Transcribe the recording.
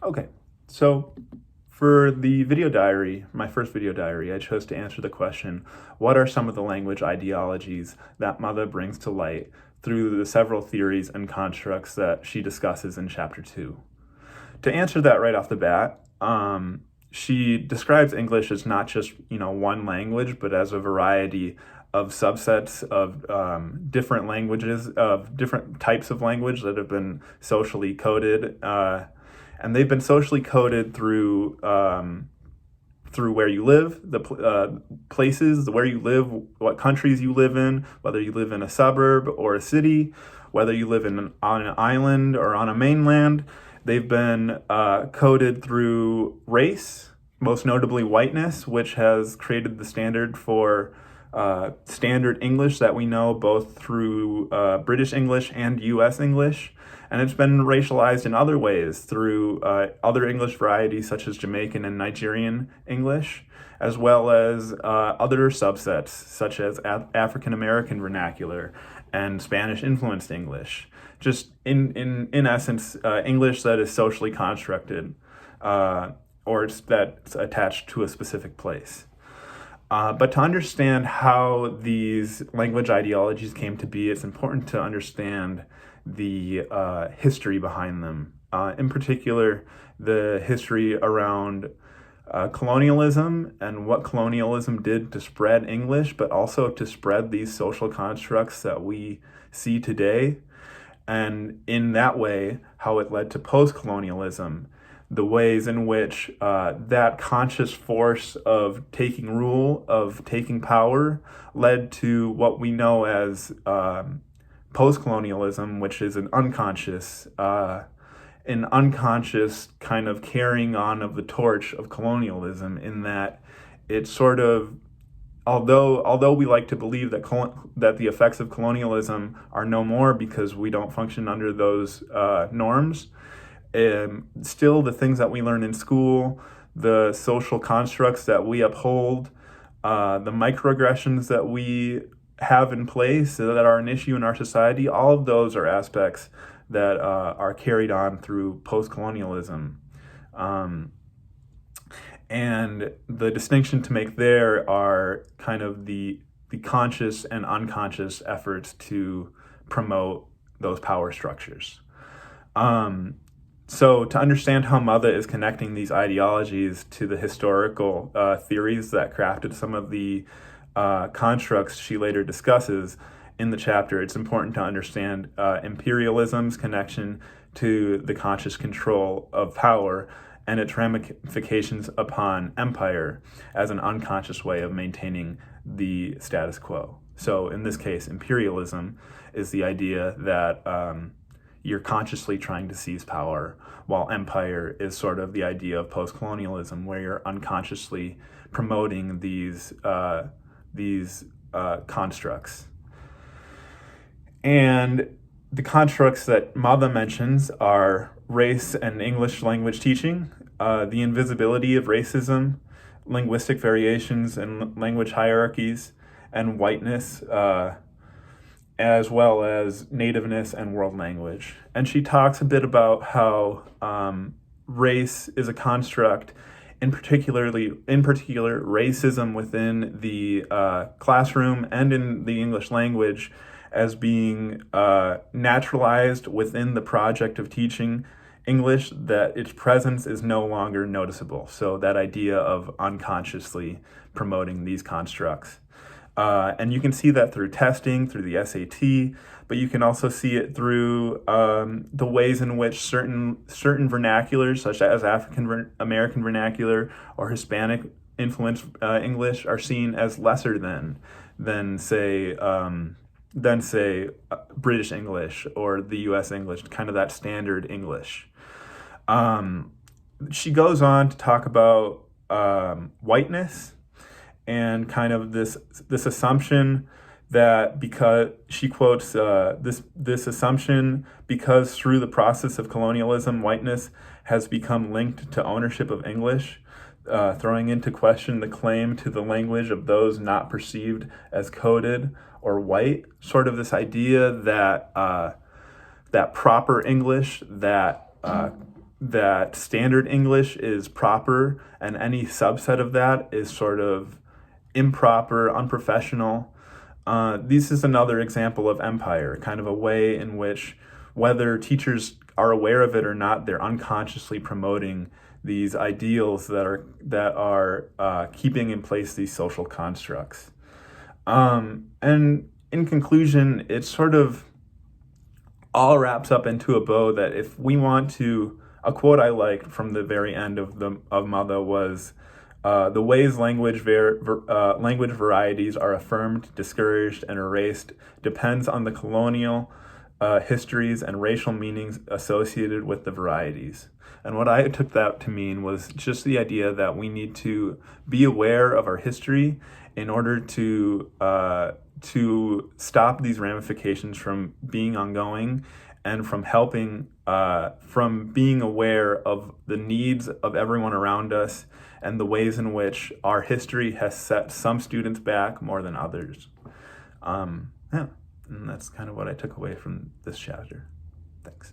Okay, so for the video diary, my first video diary, I chose to answer the question, what are some of the language ideologies that Motha brings to light through the several theories and constructs that she discusses in chapter 2? To answer that right off the bat, she describes English as not just, one language, but as a variety of subsets of different languages, of different types of language that have been socially coded, and they've been socially coded through where you live, the places where you live, what countries you live in, whether you live in a suburb or a city, whether you live on an island or on a mainland. They've been coded through race, most notably whiteness, which has created the standard for standard English that we know both through British English and U.S. English. And it's been racialized in other ways through other English varieties such as Jamaican and Nigerian English, as well as other subsets such as African American vernacular and Spanish-influenced English. Just in essence, English that is socially constructed or that's attached to a specific place. But to understand how these language ideologies came to be, it's important to understand the history behind them. In particular, the history around colonialism and what colonialism did to spread English, but also to spread these social constructs that we see today. And in that way, how it led to post-colonialism, the ways in which that conscious force of taking rule, of taking power, led to what we know as post-colonialism, which is an unconscious kind of carrying on of the torch of colonialism, in that it's sort of, although we like to believe that the effects of colonialism are no more because we don't function under those norms, still the things that we learn in school, the social constructs that we uphold, the microaggressions that we have in place that are an issue in our society, all of those are aspects that are carried on through post-colonialism. And the distinction to make there are kind of the conscious and unconscious efforts to promote those power structures. So to understand how Motha is connecting these ideologies to the historical theories that crafted some of the constructs she later discusses in the chapter, it's important to understand imperialism's connection to the conscious control of power and its ramifications upon empire as an unconscious way of maintaining the status quo. So in this case, imperialism is the idea that you're consciously trying to seize power, while empire is sort of the idea of post-colonialism, where you're unconsciously promoting these constructs. And the constructs that Motha mentions are race and English language teaching, the invisibility of racism, linguistic variations and language hierarchies, and whiteness, as well as nativeness and world language. And she talks a bit about how race is a construct, in particular racism within the classroom and in the English language, as being naturalized within the project of teaching English, that its presence is no longer noticeable. So that idea of unconsciously promoting these constructs. And you can see that through testing, through the SAT, but you can also see it through the ways in which certain vernaculars, such as African American vernacular or Hispanic influenced English, are seen as lesser than say British English or the U.S. English, kind of that standard English. She goes on to talk about whiteness and kind of this assumption that, because she quotes this assumption, because through the process of colonialism, whiteness has become linked to ownership of English, throwing into question the claim to the language of those not perceived as coded or white. Sort of this idea that that proper English, that that standard English is proper and any subset of that is sort of improper, unprofessional. This is another example of empire, kind of a way in which, whether teachers are aware of it or not, they're unconsciously promoting these ideals that are keeping in place these social constructs. And in conclusion, it sort of all wraps up into a bow that if we want to, a quote I liked from the very end of Motha was, the ways language varieties are affirmed, discouraged, and erased depends on the colonial histories and racial meanings associated with the varieties. And what I took that to mean was just the idea that we need to be aware of our history in order to stop these ramifications from being ongoing, and from helping, from being aware of the needs of everyone around us and the ways in which our history has set some students back more than others. Yeah, and that's kind of what I took away from this chapter. Thanks.